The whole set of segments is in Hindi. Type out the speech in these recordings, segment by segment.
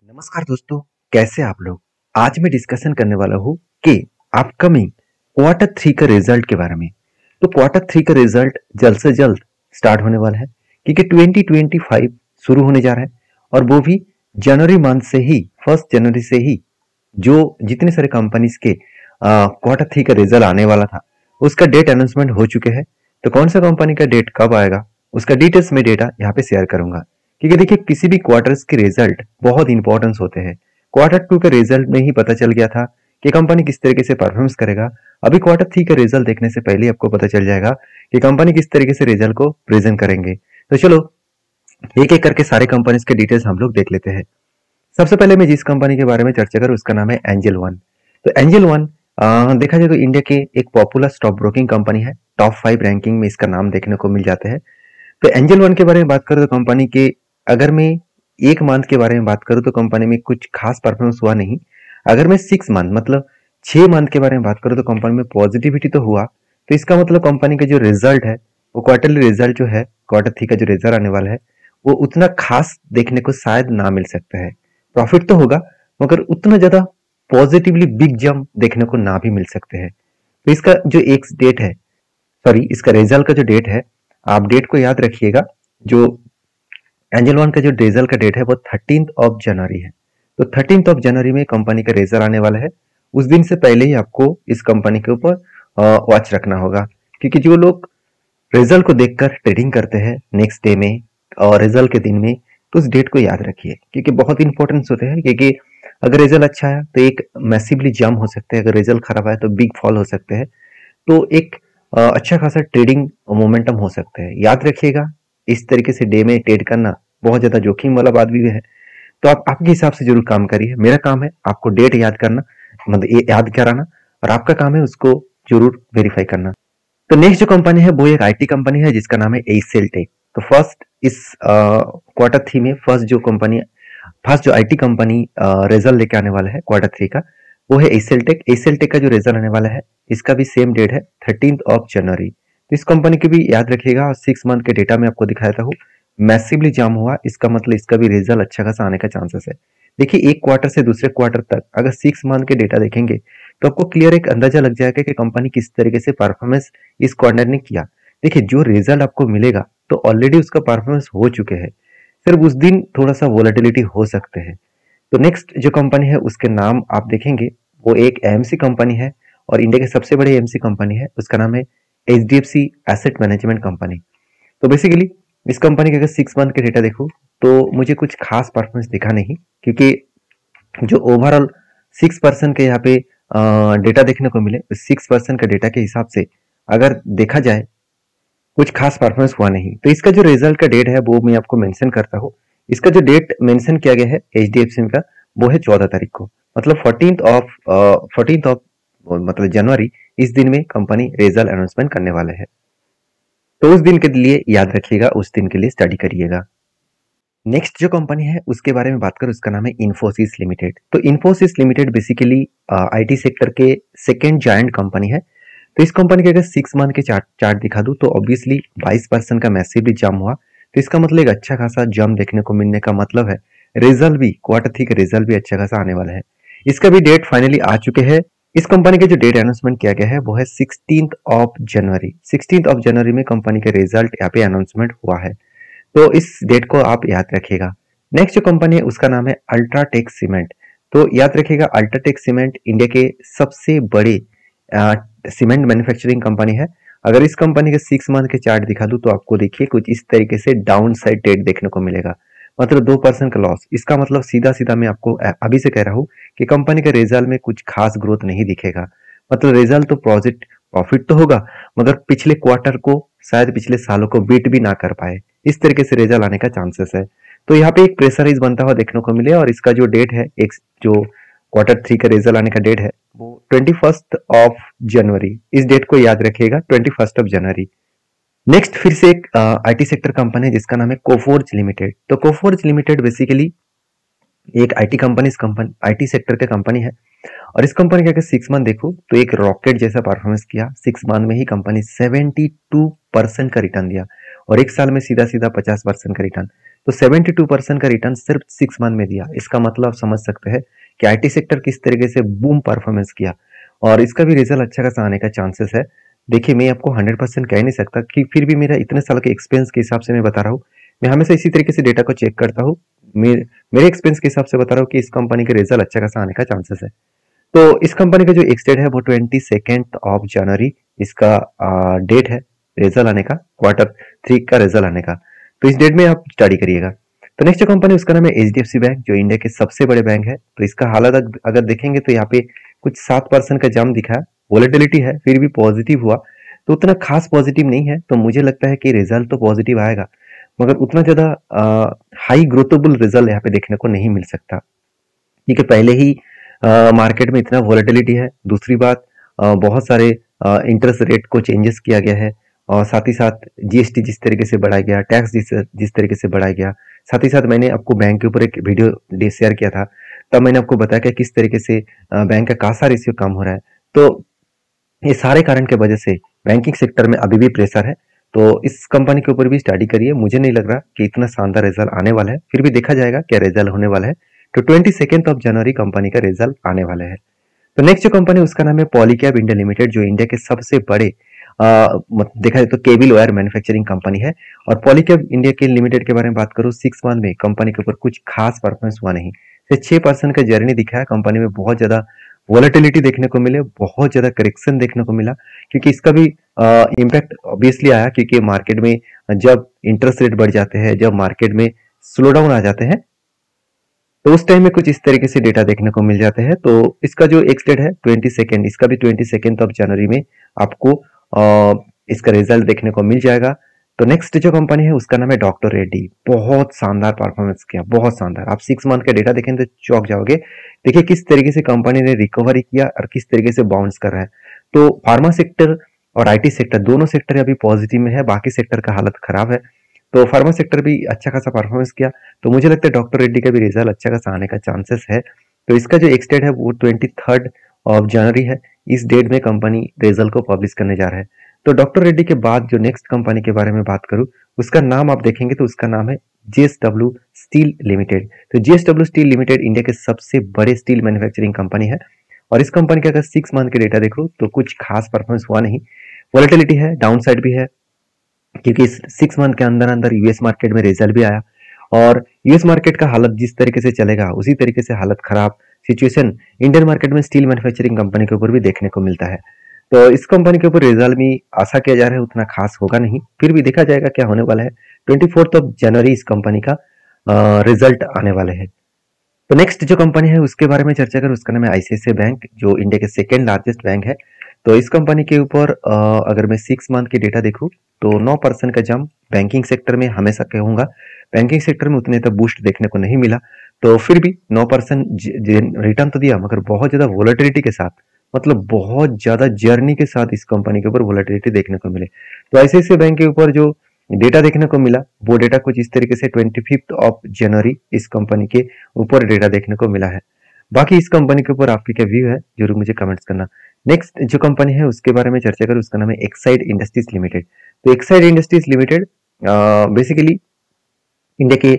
नमस्कार दोस्तों, कैसे आप लोग। आज मैं डिस्कशन करने वाला हूँ कि अपकमिंग क्वार्टर थ्री का रिजल्ट के बारे में। तो क्वार्टर थ्री का रिजल्ट जल्द से जल्द स्टार्ट होने वाला है क्योंकि 2025 शुरू होने जा रहा है और वो भी जनवरी मंथ से ही, 1 जनवरी से ही जो जितने सारे कंपनीज के क्वार्टर थ्री का रिजल्ट आने वाला था उसका डेट अनाउंसमेंट हो चुके हैं। तो कौन सा कंपनी का डेट कब आएगा उसका डिटेल्स में डेटा यहाँ पे शेयर करूंगा क्योंकि देखिए किसी भी क्वार्टर्स के रिजल्ट बहुत इंपॉर्टेंस होते हैं। क्वार्टर टू के रिजल्ट में ही पता चल गया था कि कंपनी किस तरीके से परफॉर्मेंस करेगा। अभी क्वार्टर थ्री का रिजल्ट देखने से पहले आपको पता चल जाएगा कि कंपनी किस तरीके से रिजल्ट को प्रेजेंट करेंगे। तो चलो एक एक करके सारे कंपनीज के डिटेल्स हम लोग देख लेते हैं। सबसे पहले मैं जिस कंपनी के बारे में चर्चा करूँ उसका नाम है एंजल वन। तो एंजल वन देखा जाए तो इंडिया के एक पॉपुलर स्टॉक ब्रोकिंग कंपनी है। टॉप 5 रैंकिंग में इसका नाम देखने को मिल जाता है। तो एंजल वन के बारे में बात करूँ तो कंपनी के, अगर मैं एक मंथ के बारे में बात करूँ तो कंपनी में कुछ खास परफॉर्मेंस हुआ नहीं। अगर मैं 6 मंथ मतलब 6 मंथ के बारे में बात करूँ तो कंपनी में पॉजिटिविटी तो हुआ। तो इसका मतलब कंपनी का जो रिजल्ट है वो क्वार्टरली रिजल्ट जो है, क्वार्टर थ्री का जो रिजल्ट आने वाला है वो उतना खास देखने को शायद ना मिल सकता है। प्रॉफिट तो होगा मगर उतना ज्यादा पॉजिटिवली बिग जंप देखने को ना भी मिल सकते हैं। तो इसका जो एक डेट है, सॉरी इसका रिजल्ट का जो डेट है, आप डेट को याद रखिएगा। जो एंजल वन का जो रिजल्ट का डेट है वो 13 जनवरी है। तो 13 जनवरी में कंपनी का रिजल्ट आने वाला है। उस दिन से पहले ही आपको इस कंपनी के ऊपर वॉच रखना होगा क्योंकि जो लोग रिजल्ट को देखकर ट्रेडिंग करते हैं नेक्स्ट डे में और रिजल्ट के दिन में, तो उस डेट को याद रखिए क्योंकि बहुत इंपॉर्टेंस होते हैं। क्योंकि अगर रिजल्ट अच्छा है तो एक मैसिवली जंप हो सकते हैं, अगर रिजल्ट खराब है तो बिग फॉल हो सकते हैं। तो एक अच्छा खासा ट्रेडिंग मोमेंटम हो सकता है। याद रखिएगा इस तरीके से डे में ट्रेड करना बहुत ज्यादा जोखिम वाला बात भी है। तो आप आपके हिसाब से जरूर काम करिए। मेरा काम है आपको डेट याद करना, मतलब ये याद कराना, और आपका काम है उसको जरूर वेरीफाई करना। तो नेक्स्ट जो कंपनी है वो एक आईटी कंपनी है जिसका नाम है एसेल टेक। तो फर्स्ट इस क्वार्टर थ्री में फर्स्ट जो आईटी कंपनी रिजल्ट लेके आने वाला है क्वार्टर थ्री का वो है एसेल टेक। एसेल टेक का जो रिजल्ट आने वाला है इसका भी सेम डेट है 13 जनवरी। तो इस कंपनी की भी याद रखिएगा और 6 मंथ के डेटा में आपको दिखाया था, मैसिवली जाम हुआ। इसका मतलब इसका भी रिजल्ट अच्छा खासा आने का चांसेस है। देखिए एक क्वार्टर से दूसरे क्वार्टर तक अगर 6 मंथ के डेटा देखेंगे तो आपको क्लियर एक अंदाजा लग जाएगा कि कंपनी किस तरीके से परफॉर्मेंस इस क्वार्टर ने किया। देखिए जो रिजल्ट आपको मिलेगा तो ऑलरेडी उसका परफॉर्मेंस हो चुके हैं, सिर्फ उस दिन थोड़ा सा वोलेटिलिटी हो सकते हैं। तो नेक्स्ट जो कंपनी है उसके नाम आप देखेंगे वो एक एएमसी कंपनी है और इंडिया की सबसे बड़ी एएमसी कंपनी है। उसका नाम है एचडीएफसी एसेट मैनेजमेंट कंपनी। तो बेसिकली इस कंपनी के अगर 6 मंथ के डेटा देखूं तो मुझे कुछ खास परफॉर्मेंस दिखा नहीं क्योंकि जो ओवरऑल 6% के यहाँ पे डेटा देखने को मिले, 6% का डेटा के हिसाब से अगर देखा जाए कुछ खास परफॉर्मेंस हुआ नहीं। तो इसका जो रिजल्ट का डेट है वो मैं आपको मेंशन करता हूँ। इसका जो डेट मेंशन किया गया है एचडीएफसी का वो है 14 तारीख को, मतलब 14 ऑफ मतलब जनवरी। इस दिन में कंपनी रिजल्ट अनाउंसमेंट करने वाले है। तो उस दिन के लिए याद रखिएगा, उस दिन के लिए स्टडी करिएगा। नेक्स्ट जो कंपनी है उसके बारे में बात करें उसका नाम है इन्फोसिस लिमिटेड। तो Infosys limited basically IT sector के सेकेंड जायंट कंपनी है। तो इस कंपनी के अगर 6 मंथ के चार्ट दिखा दूं तो ऑब्वियसली 22% का मैसिवली जंप हुआ। तो इसका मतलब एक अच्छा खासा जंप देखने को मिलने का मतलब है रिजल्ट भी, क्वार्टर थ्री का रिजल्ट भी अच्छा खासा आने वाला है। इसका भी डेट फाइनली आ चुके हैं। इस कंपनी के जो डेट अनाउंसमेंट किया गया है वो है 16 जनवरी। 16 जनवरी में कंपनी का रिजल्ट यहाँ पे अनाउंसमेंट हुआ है। तो इस डेट को आप याद रखिएगा। नेक्स्ट जो कंपनी है उसका नाम है अल्ट्राटेक सीमेंट। तो याद रखिएगा अल्ट्राटेक सीमेंट इंडिया के सबसे बड़े सीमेंट मैन्युफैक्चरिंग कंपनी है। अगर इस कंपनी के 6 मंथ के चार्ट दिखा दूं तो आपको देखिए कुछ इस तरीके से डाउन साइड ट्रेड देखने को मिलेगा, मतलब 2% का लॉस। इसका मतलब सीधा सीधा मैं आपको अभी से कह रहा हूं कि कंपनी के रिजल्ट में कुछ खास ग्रोथ नहीं दिखेगा। मतलब रिजल्ट तो प्रॉफिट तो होगा मगर पिछले क्वार्टर को, शायद पिछले सालों को बीट भी ना कर पाए, इस तरीके से रिजल्ट आने का चांसेस है। तो यहाँ पे एक प्रेशराइज बनता हुआ देखने को मिले और इसका जो डेट है, एक जो क्वार्टर थ्री का रिजल्ट आने का डेट है वो 21 जनवरी। इस डेट को याद रखिएगा, 21 जनवरी। नेक्स्ट फिर से एक आईटी सेक्टर कंपनी है जिसका नाम है कोफोर्ज लिमिटेड। तो कोफोर्ज लिमिटेड बेसिकली एक आईटी सेक्टर के कंपनी है और इस कंपनी का अगर 6 मंथ देखो तो एक रॉकेट जैसा परफॉर्मेंस किया। 6 मंथ में ही कंपनी 72% का रिटर्न दिया और एक साल में सीधा सीधा 50% का रिटर्न। तो 72% का रिटर्न सिर्फ 6 मंथ में दिया। इसका मतलब आप समझ सकते हैं कि आईटी सेक्टर किस तरीके से बूम परफॉर्मेंस किया और इसका भी रिजल्ट अच्छा खासा आने का चांसेस है। देखिए, मैं आपको 100% कह नहीं सकता कि फिर भी मेरा इतने साल के एक्सपीरियंस के हिसाब से मैं बता रहा हूँ। मैं हमेशा इसी तरीके से डेटा को चेक करता हूँ। मेरे एक्सपीरियंस के हिसाब से बता रहा हूँ कि इस कंपनी के रिजल्ट अच्छा खासा आने का चांसेस है। तो इस कंपनी का जो एक्सटेड है वो 22 इसका डेट है रिजल्ट आने का, Q3 का रिजल्ट आने का। तो इस डेट में आप स्टडी करिएगा। तो नेक्स्ट कंपनी उसका नाम है HDFC बैंक, जो इंडिया के सबसे बड़े बैंक है। तो इसका हालत अगर देखेंगे तो यहाँ पे कुछ 7% का जंप दिखा है, वोलेटिलिटी है, फिर भी पॉजिटिव हुआ तो उतना खास पॉजिटिव नहीं है। तो मुझे लगता है कि रिजल्ट तो पॉजिटिव आएगा, मगर उतना ज्यादा हाई ग्रोथेबल रिजल्ट यहाँ पे देखने को नहीं मिल सकता, क्योंकि पहले ही मार्केट में इतना वोलेटिलिटी है। दूसरी बात, बहुत सारे इंटरेस्ट रेट को चेंजेस किया गया है और साथ ही साथ जीएसटी जिस तरीके से बढ़ाया गया, टैक्स जिस तरीके से बढ़ाया गया, साथ ही साथ मैंने आपको बैंक के ऊपर एक वीडियो शेयर किया था, तब मैंने आपको बताया कि किस तरीके से बैंक का कासा रेशियो कम हो रहा है। तो ये सारे कारण के वजह से बैंकिंग सेक्टर में अभी भी प्रेशर है। तो इस कंपनी के ऊपर भी स्टडी करिए। मुझे नहीं लग रहा कि इतना शानदार रिजल्ट आने वाला है, फिर भी देखा जाएगा क्या रिजल्ट होने वाला है। तो 22 कंपनी का रिजल्ट आने वाला है। तो नेक्स्ट जो कंपनी उसका नाम है पॉलीकैब इंडिया लिमिटेड, जो इंडिया के सबसे बड़े देखा जाए तो केबल वायर मैन्युफैक्चरिंग कंपनी है। और पॉलीकैब इंडिया के लिमिटेड के बारे में बात करूं, 6 मंथ में कंपनी के ऊपर कुछ खास परफॉर्मेंस हुआ नहीं, सिर्फ 6% का जर्नी दिखा है। कंपनी में बहुत ज्यादा वोलेटिलिटी देखने को मिले, बहुत ज्यादा करेक्शन देखने को मिला, क्योंकि इसका भी इम्पैक्ट ऑब्वियसली आया, क्योंकि मार्केट में जब इंटरेस्ट रेट बढ़ जाते हैं, जब मार्केट में स्लो डाउन आ जाते हैं, तो उस टाइम में कुछ इस तरीके से डेटा देखने को मिल जाते हैं। तो इसका जो एक्स डेट है 22, इसका भी 22 में आपको इसका रिजल्ट देखने को मिल जाएगा। तो नेक्स्ट जो कंपनी है उसका नाम है डॉक्टर रेड्डी। बहुत शानदार परफॉर्मेंस किया, बहुत शानदार। आप 6 मंथ का डेटा देखेंगे तो चौंक जाओगे। देखिए किस तरीके से कंपनी ने रिकवरी किया और किस तरीके से बाउंस कर रहा है। तो फार्मा सेक्टर और आईटी सेक्टर दोनों सेक्टर अभी पॉजिटिव में है, बाकी सेक्टर का हालत खराब है। तो फार्मा सेक्टर भी अच्छा खासा परफॉर्मेंस किया। तो मुझे लगता है डॉक्टर रेड्डी का भी रिजल्ट अच्छा खासा आने का चांसेस है। तो इसका जो एक्स डेट है वो 23 है। इस डेट में कंपनी रिजल्ट को पब्लिश करने जा रहा है। तो डॉक्टर रेड्डी के बाद जो नेक्स्ट कंपनी के बारे में बात करूं, उसका नाम आप देखेंगे तो उसका नाम है JSW स्टील लिमिटेड। तो JSW स्टील लिमिटेड इंडिया के सबसे बड़े स्टील मैन्युफैक्चरिंग कंपनी है। और इस कंपनी का अगर 6 मंथ के डेटा देखो तो कुछ खास परफॉर्मेंस हुआ नहीं, वोलेटिलिटी है, डाउन साइड भी है, क्योंकि इस 6 मंथ के अंदर अंदर यूएस मार्केट में रिजल्ट भी आया। और यूएस मार्केट का हालत जिस तरीके से चलेगा उसी तरीके से हालत खराब सिचुएशन इंडियन मार्केट में स्टील मैन्युफैक्चरिंग कंपनी के ऊपर भी देखने को मिलता है। तो इस कंपनी के ऊपर रिजल्ट भी आशा किया जा रहा है उतना खास होगा नहीं, फिर भी देखा जाएगा क्या होने वाला है। 24 इस कंपनी का रिजल्ट आने वाले हैं। तो नेक्स्ट जो कंपनी है उसके बारे में चर्चा करें, उसका नाम है आईसीआईसीआई बैंक, जो इंडिया के सेकेंड लार्जेस्ट बैंक है। तो इस कंपनी के ऊपर अगर मैं 6 मंथ के डेटा देखूं तो 9% का जंप बैंकिंग सेक्टर में, हमेशा कहूंगा बैंकिंग सेक्टर में उतने तो बूस्ट देखने को नहीं मिला। तो फिर भी 9% रिटर्न तो दिया, मगर बहुत ज्यादा वोलेटिलिटी के साथ, मतलब बहुत ज्यादा जर्नी के साथ इस कंपनी के ऊपर वोलेटिलिटी देखने को मिले। तो आईसीआईसीआई बैंक के ऊपर जो डेटा देखने को मिला वो डेटा कुछ इस तरीके से 25 इस कंपनी के ऊपर डेटा देखने को मिला है। बाकी इस कंपनी के ऊपर आपकी क्या व्यू है जरूर मुझे कमेंट्स करना। नेक्स्ट जो कंपनी है उसके बारे में चर्चा करें, उसका नाम है एक्साइड इंडस्ट्रीज लिमिटेड। तो Exide industries limited basically India के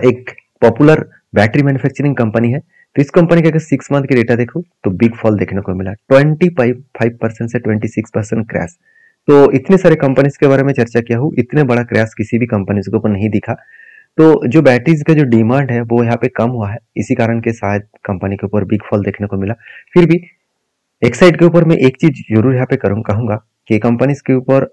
एक पॉपुलर बैटरी मैन्युफैक्चरिंग कंपनी है। तो इस कंपनी का अगर 6 मंथ की डेटा देखो तो बिग फॉल देखने को मिला, 25% से 26% क्रैश। तो इतने सारे कंपनीज के बारे में चर्चा किया हूँ, इतने बड़ा क्रैश किसी भी कंपनीज के ऊपर नहीं दिखा। तो जो बैटरीज का जो डिमांड है वो यहाँ पे कम हुआ है, इसी कारण के शायद कंपनी के ऊपर बिग फॉल देखने को मिला। फिर भी एक्साइड के ऊपर मैं एक चीज जरूर यहाँ पे कहूंगा कि कंपनीज के ऊपर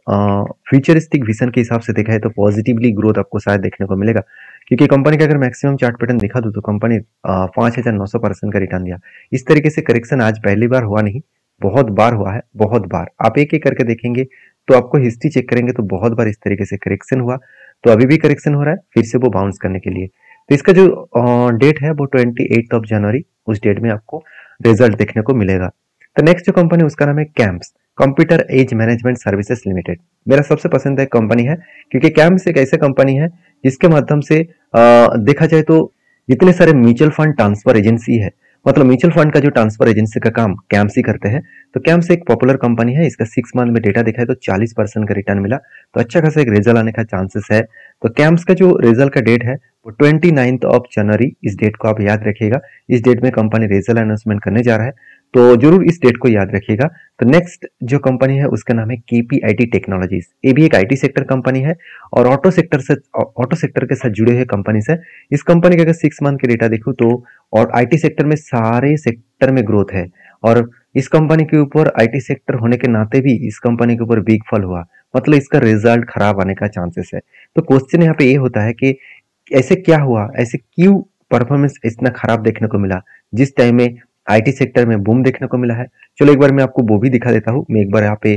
फ्यूचरिस्टिक विजन के हिसाब से देखा है तो पॉजिटिवली ग्रोथ आपको शायद देखने को मिलेगा, क्योंकि कंपनी का अगर मैक्सिमम चार्ट पैटर्न दिखा दो तो कंपनी 5,900% का रिटर्न दिया। इस तरीके से करेक्शन आज पहली बार हुआ नहीं, बहुत बार हुआ है, बहुत बार। आप एक एक करके देखेंगे तो आपको हिस्ट्री चेक करेंगे तो बहुत बार इस तरीके से करेक्शन हुआ। तो अभी भी करेक्शन हो रहा है फिर से वो बाउंस करने के लिए। तो इसका जो डेट है वो 28 उस डेट में आपको रिजल्ट देखने को मिलेगा। तो नेक्स्ट जो कंपनी उसका नाम है CAMS, computer age management services limited. मेरा सबसे पसंद है कंपनी है, क्योंकि कैम्प्स एक ऐसा कंपनी है जिसके माध्यम से देखा जाए तो जितने सारे म्यूचुअल फंड ट्रांसफर एजेंसी है, मतलब म्यूचुअल फंड का जो ट्रांसफर एजेंसी का काम कैम्प्स ही करते हैं। तो कैम्प्स एक पॉपुलर कंपनी है। इसका 6 मंथ में डेटा देखा है तो 40% का रिटर्न मिला, तो अच्छा खासा एक रिजल्ट आने का चांसेस है। तो कैम्प्स का जो रिजल्ट का डेट है वो 29 ऑफ जनवरी, इस डेट को आप याद रखिएगा। इस डेट में कंपनी रिजल्ट अनाउंसमेंट करने जा रहा है, तो जरूर इस डेट को याद रखिएगा। तो नेक्स्ट जो कंपनी है उसका नाम है केपीआईटी टेक्नोलॉजीज। ये भी एक आईटी सेक्टर कंपनी है और ऑटो सेक्टर के साथ जुड़े हुए कंपनी है। इस कंपनी का अगर 6 मंथ के डेटा देखूं तो और आईटी सेक्टर में सारे सेक्टर में ग्रोथ है, और इस कंपनी के ऊपर आईटी सेक्टर होने के नाते भी इस कंपनी के ऊपर बिग फॉल हुआ, मतलब इसका रिजल्ट खराब आने का चांसेस है। तो क्वेश्चन यहाँ पे ये होता है कि ऐसे क्या हुआ, ऐसे क्यों परफॉर्मेंस इतना खराब देखने को मिला जिस टाइम में आईटी सेक्टर में बूम देखने को मिला है। चलो एक बार मैं आपको वो भी दिखा देता हूँ। मैं एक बार यहाँ पे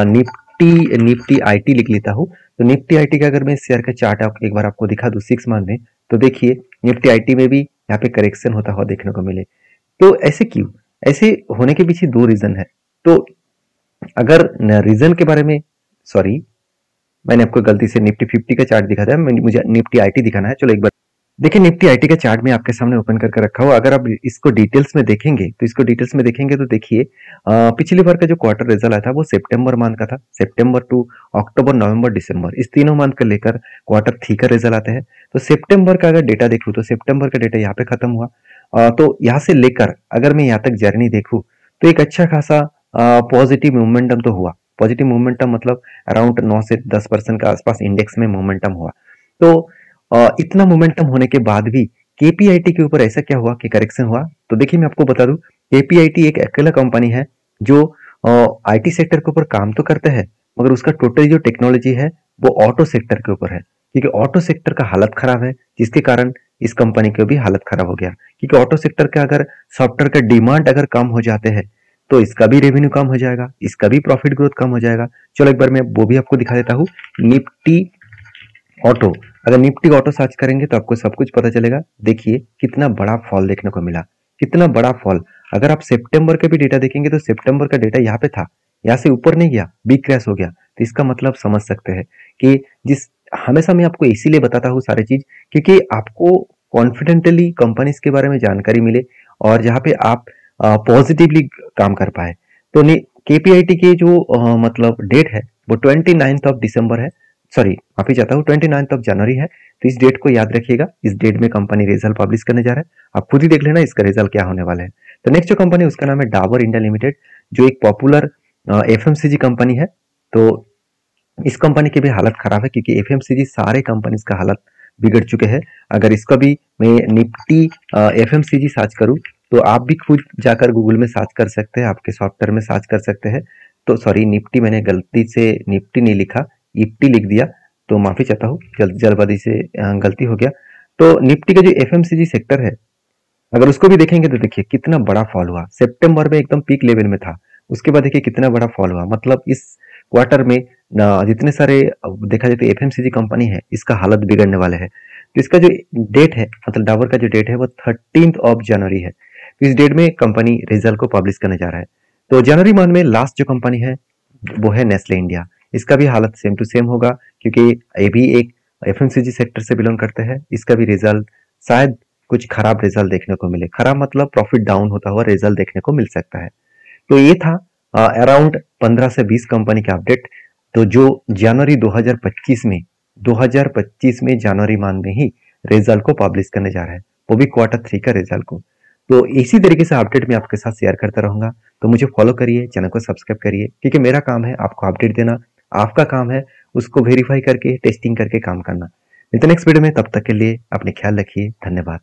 निफ्टी आईटी लिख लेता हूँ। तो निफ्टी आईटी का अगर मैं शेयर का चार्ट एक बार आपको दिखा दूं 6 मंथ में, तो देखिए निफ्टी आईटी में भी यहाँ पे करेक्शन होता हुआ देखने को मिले। तो ऐसे क्यों, ऐसे होने के पीछे दो रीजन है। तो अगर रीजन के बारे में, सॉरी मैंने आपको गलती से निफ्टी 50 का चार्ट दिखा था, मुझे निफ्टी आईटी दिखाना है। चलो एक बार देखिए, निफ्टी आईटी का चार्ट में आपके सामने ओपन करके रखा हुआ। अगर आप इसको डिटेल्स में देखेंगे तो देखिए पिछली बार का जो क्वार्टर रिजल्ट आया था वो सितंबर मंथ का था। सितंबर टू अक्टूबर, नवंबर, दिसंबर, इस तीनों मंथ का लेकर क्वार्टर 3 का रिजल्ट आता है। तो सितंबर का अगर डेटा देखूं तो सितंबर का डेटा यहाँ पे खत्म हुआ। तो यहाँ से लेकर अगर मैं यहाँ तक जर्नी देखूं तो एक अच्छा खासा पॉजिटिव मोमेंटम तो हुआ। पॉजिटिव मोमेंटम मतलब अराउंड 9 से 10% के आसपास इंडेक्स में मोमेंटम हुआ। तो इतना मोमेंटम होने के बाद भी केपीआईटी के ऊपर ऐसा क्या हुआ कि करेक्शन हुआ। तो देखिए मैं आपको बता दूं, केपीआईटी एक अकेला कंपनी है जो आईटी सेक्टर के ऊपर काम तो करता है, मगर उसका टोटल जो टेक्नोलॉजी है वो ऑटो सेक्टर के ऊपर है। क्योंकि ऑटो सेक्टर का हालत खराब है, जिसके कारण इस कंपनी की भी हालत खराब हो गया। क्योंकि ऑटो सेक्टर का अगर सॉफ्टवेयर का डिमांड अगर कम हो जाते हैं तो इसका भी रेवेन्यू कम हो जाएगा, इसका भी प्रॉफिट ग्रोथ कम हो जाएगा। चलो एक बार मैं वो भी आपको दिखा देता हूँ। निफ्टी ऑटो, अगर निफ्टी ऑटो सर्च करेंगे तो आपको सब कुछ पता चलेगा। देखिए कितना बड़ा फॉल देखने को मिला, कितना बड़ा फॉल। अगर आप सितंबर का भी डेटा देखेंगे तो सितंबर का डेटा यहाँ पे था, यहाँ से ऊपर नहीं गया, बिग क्रैश हो गया। तो इसका मतलब समझ सकते हैं कि जिस हमेशा मैं आपको इसीलिए बताता हूँ सारी चीज, क्योंकि आपको कॉन्फिडेंटली कंपनीज के बारे में जानकारी मिले और जहाँ पे आप पॉजिटिवली काम कर पाए। तो केपीआईटी के जो मतलब डेट है वो 29 ऑफ दिसंबर है, सॉरी माफी चाहता हूँ 29 ऑफ जनवरी है। तो इस डेट को याद रखिएगा। इस डेट में कंपनी रिजल्ट पब्लिश करने जा रहा है, आप खुद ही देख लेना इसका रिजल्ट क्या होने वाला है। तो नेक्स्ट जो कंपनी उसका नाम है डाबर इंडिया लिमिटेड, जो एक पॉपुलर एफएमसीजी कंपनी है। तो इस कंपनी की भी हालत खराब है क्योंकि एफएमसीजी सारे कंपनीज का हालत बिगड़ चुके हैं। अगर इसका भी मैं निफ्टी एफएमसीजी सर्च करूं तो आप भी खुद जाकर गूगल में सर्च कर सकते हैं, आपके सॉफ्टवेयर में सर्च कर सकते हैं। तो सॉरी निफ्टी मैंने गलती से निफ्टी नहीं लिखा, इफ्टी लिख दिया, तो माफी चाहता हूँ, जल्दबाजी से गलती हो गया। तो निफ्टी का जो एफएमसीजी सेक्टर है अगर उसको भी देखेंगे तो देखिए कितना बड़ा फॉल हुआ। सितंबर में एकदम पीक लेवल में था, उसके बाद देखिए कितना बड़ा फॉल हुआ। मतलब इस क्वार्टर में जितने सारे देखा जाए तो एफएमसीजी कंपनी है इसका हालत बिगड़ने वाले है। तो इसका जो डेट है, मतलब डाबर का जो डेट है वो 13 ऑफ जनवरी है। तो इस डेट में कंपनी रिजल्ट को पब्लिश करने जा रहा है। तो जनवरी मंथ में लास्ट जो कंपनी है वो है नेस्ले इंडिया। इसका भी हालत सेम टू सेम होगा क्योंकि ये भी एक एफएमसीजी सेक्टर से बिलोंग करते हैं। इसका भी रिजल्ट शायद कुछ खराब रिजल्ट देखने को मिले, खराब मतलब प्रॉफिट डाउन होता हुआ रिजल्ट देखने को मिल सकता है। तो ये था अराउंड 15 से 20 कंपनी का अपडेट। तो जो जनवरी 2025 में जनवरी मंथ में ही रिजल्ट को पब्लिश करने जा रहा है, वो भी क्वार्टर 3 का रिजल्ट को। तो इसी तरीके से अपडेट मैं आपके साथ शेयर करता रहूंगा। तो मुझे फॉलो करिए, चैनल को सब्सक्राइब करिए, क्योंकि मेरा काम है आपको अपडेट देना, आपका काम है उसको वेरीफाई करके टेस्टिंग करके काम करना। मिलते नेक्स्ट वीडियो में, तब तक के लिए अपने ख्याल रखिए। धन्यवाद।